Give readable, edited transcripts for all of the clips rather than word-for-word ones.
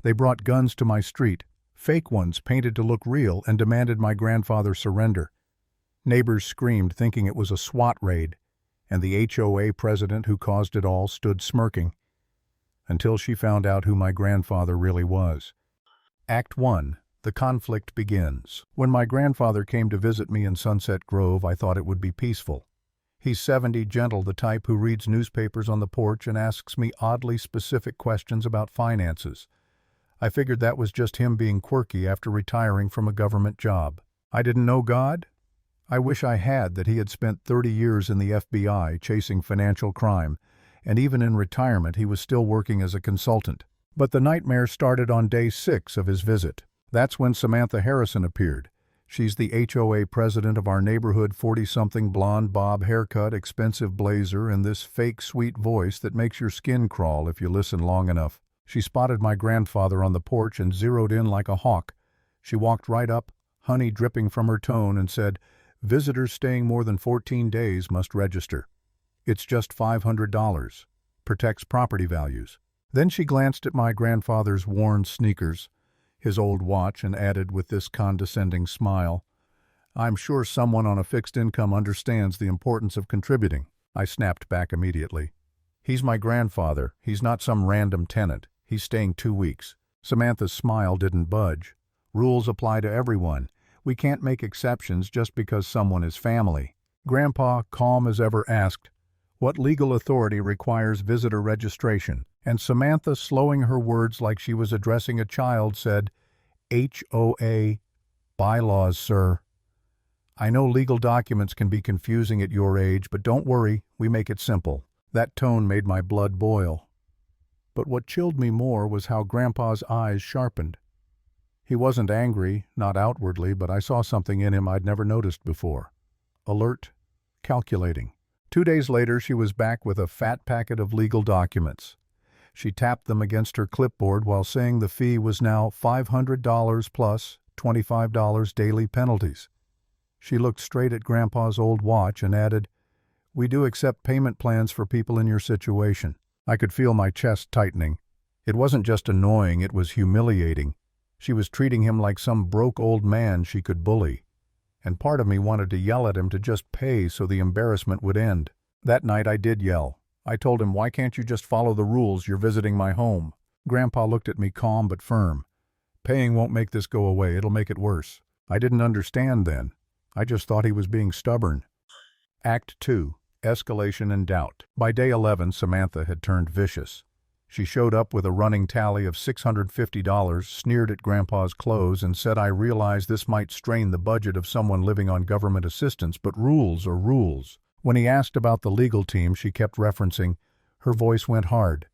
They brought guns to my street, fake ones painted to look real, and demanded my grandfather surrender. Neighbors screamed, thinking it was a SWAT raid, and the HOA president who caused it all stood smirking, until she found out who my grandfather really was. Act 1. The conflict begins. When my grandfather came to visit me in Sunset Grove, I thought it would be peaceful. He's 70, gentle, the type who reads newspapers on the porch and asks me oddly specific questions about finances. I figured that was just him being quirky after retiring from a government job. I didn't know God? I wish I had, that he had spent 30 years in the FBI chasing financial crime, and even in retirement he was still working as a consultant. But the nightmare started on day 6 of his visit. That's when Samantha Harrison appeared. She's the HOA president of our neighborhood, 40-something, blonde bob haircut, expensive blazer, and this fake sweet voice that makes your skin crawl if you listen long enough. She spotted my grandfather on the porch and zeroed in like a hawk. She walked right up, honey dripping from her tone, and said, "Visitors staying more than 14 days must register. It's just $500. Protects property values." Then she glanced at my grandfather's worn sneakers, his old watch, and added with this condescending smile, "I'm sure someone on a fixed income understands the importance of contributing." I snapped back immediately. "He's my grandfather. He's not some random tenant. He's staying 2 weeks. Samantha's smile didn't budge. "Rules apply to everyone. We can't make exceptions just because someone is family." Grandpa, calm as ever, asked, "What legal authority requires visitor registration?" And Samantha, slowing her words like she was addressing a child, said, "HOA bylaws, sir. I know legal documents can be confusing at your age, but don't worry, we make it simple." That tone made my blood boil. But what chilled me more was how Grandpa's eyes sharpened. He wasn't angry, not outwardly, but I saw something in him I'd never noticed before. Alert, calculating. 2 days later, she was back with a fat packet of legal documents. She tapped them against her clipboard while saying the fee was now $500 plus $25 daily penalties. She looked straight at Grandpa's old watch and added, "We do accept payment plans for people in your situation." I could feel my chest tightening. It wasn't just annoying, it was humiliating. She was treating him like some broke old man she could bully. And part of me wanted to yell at him to just pay so the embarrassment would end. That night I did yell. I told him, "Why can't you just follow the rules? You're visiting my home." Grandpa looked at me calm but firm. "Paying won't make this go away, it'll make it worse." I didn't understand then. I just thought he was being stubborn. Act 2. Escalation and doubt. By day 11, Samantha had turned vicious. She showed up with a running tally of $650, sneered at Grandpa's clothes, and said I realized this might strain the budget of someone living on government assistance, but rules are rules. When he asked about the legal team, she kept referencing. Her voice went hard.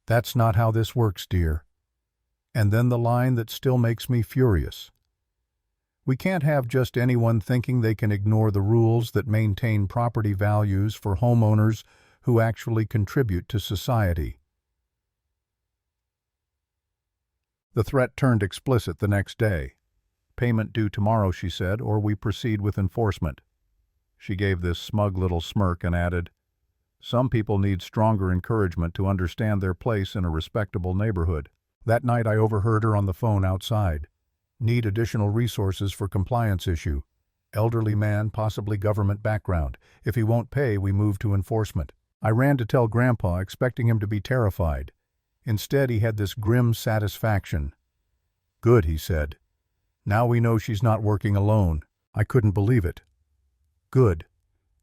"That's not how this works, dear." And then the line that still makes me furious. "We can't have just anyone thinking they can ignore the rules that maintain property values for homeowners who actually contribute to society." The threat turned explicit the next day. "Payment due tomorrow," she said, "or we proceed with enforcement." She gave this smug little smirk and added, "Some people need stronger encouragement to understand their place in a respectable neighborhood." That night I overheard her on the phone outside. "Need additional resources for compliance issue. Elderly man, possibly government background. If he won't pay, we move to enforcement." I ran to tell Grandpa, expecting him to be terrified. Instead, he had this grim satisfaction. "Good," he said. "Now we know she's not working alone." I couldn't believe it. Good.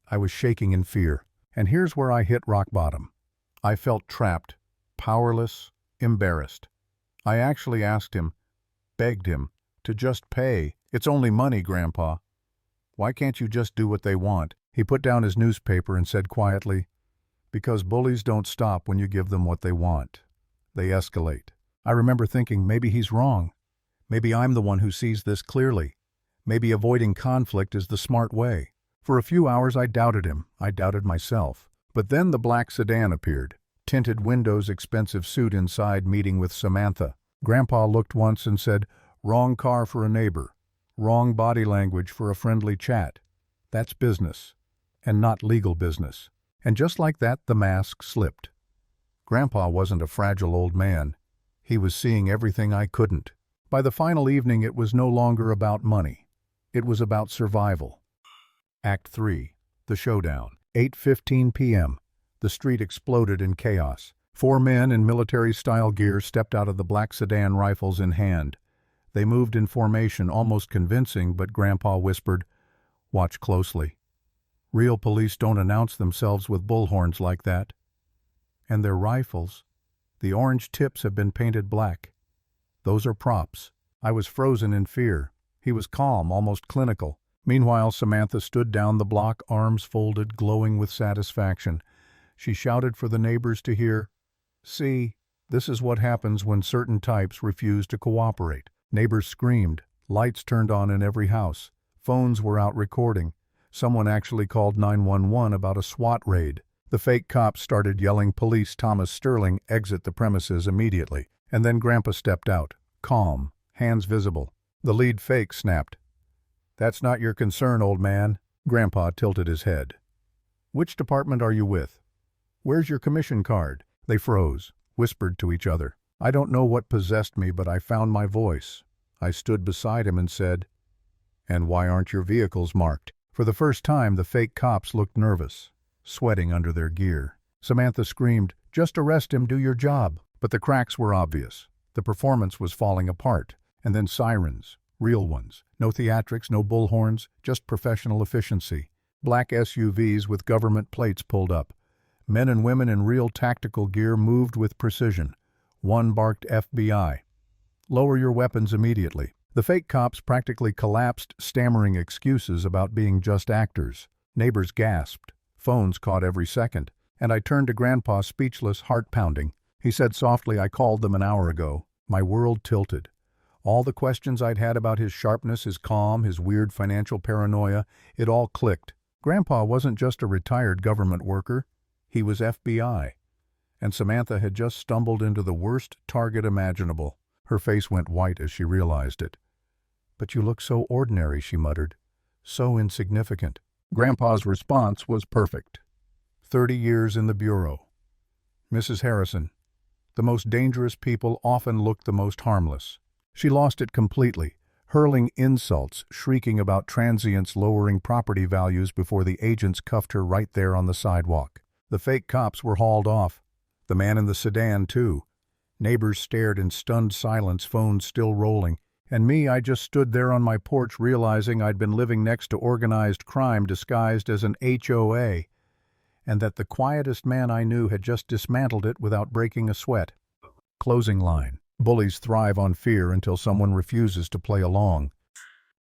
I was shaking in fear. And here's where I hit rock bottom. I felt trapped, powerless, embarrassed. I actually asked him, begged him, to just pay. "It's only money, Grandpa. Why can't you just do what they want?" He put down his newspaper and said quietly, "Because bullies don't stop when you give them what they want. They escalate." I remember thinking, maybe he's wrong. Maybe I'm the one who sees this clearly. Maybe avoiding conflict is the smart way. For a few hours I doubted him. I doubted myself. But then the black sedan appeared. Tinted windows, expensive suit inside, meeting with Samantha. Grandpa looked once and said, "Wrong car for a neighbor. Wrong body language for a friendly chat. That's business, and not legal business." And just like that, the mask slipped. Grandpa wasn't a fragile old man. He was seeing everything I couldn't. By the final evening, it was no longer about money. It was about survival. Act 3. The Showdown. 8:15 p.m. The street exploded in chaos. 4 men in military-style gear stepped out of the black sedan, rifles in hand. They moved in formation, almost convincing, but Grandpa whispered, "Watch closely. Real police don't announce themselves with bullhorns like that. And their rifles, the orange tips have been painted black. Those are props." I was frozen in fear. He was calm, almost clinical. Meanwhile, Samantha stood down the block, arms folded, glowing with satisfaction. She shouted for the neighbors to hear. "See, this is what happens when certain types refuse to cooperate." Neighbors screamed. Lights turned on in every house. Phones were out recording. Someone actually called 911 about a SWAT raid. The fake cops started yelling, "Police Thomas Sterling, exit the premises immediately." And then Grandpa stepped out, calm, hands visible. The lead fake snapped, "That's not your concern, old man." Grandpa tilted his head. "Which department are you with? Where's your commission card?" They froze, whispered to each other. I don't know what possessed me, but I found my voice. I stood beside him and said, "And why aren't your vehicles marked?" For the first time, the fake cops looked nervous, sweating under their gear. Samantha screamed, "Just arrest him, do your job." But the cracks were obvious. The performance was falling apart. And then sirens, real ones. No theatrics, no bullhorns, just professional efficiency. Black SUVs with government plates pulled up. Men and women in real tactical gear moved with precision. One barked FBI. "Lower your weapons immediately." The fake cops practically collapsed, stammering excuses about being just actors. Neighbors gasped. Phones caught every second. And I turned to Grandpa, speechless, heart pounding. He said softly, "I called them an hour ago." My world tilted. All the questions I'd had about his sharpness, his calm, his weird financial paranoia, it all clicked. Grandpa wasn't just a retired government worker. He was FBI. And Samantha had just stumbled into the worst target imaginable. Her face went white as she realized it. "But you look so ordinary," she muttered. "So insignificant." Grandpa's response was perfect. 30 years in the Bureau. "Mrs. Harrison, the most dangerous people often look the most harmless." She lost it completely, hurling insults, shrieking about transients lowering property values before the agents cuffed her right there on the sidewalk. The fake cops were hauled off. The man in the sedan, too. Neighbors stared in stunned silence, phones still rolling. And me, I just stood there on my porch realizing I'd been living next to organized crime disguised as an HOA, and that the quietest man I knew had just dismantled it without breaking a sweat. Closing line. Bullies thrive on fear until someone refuses to play along.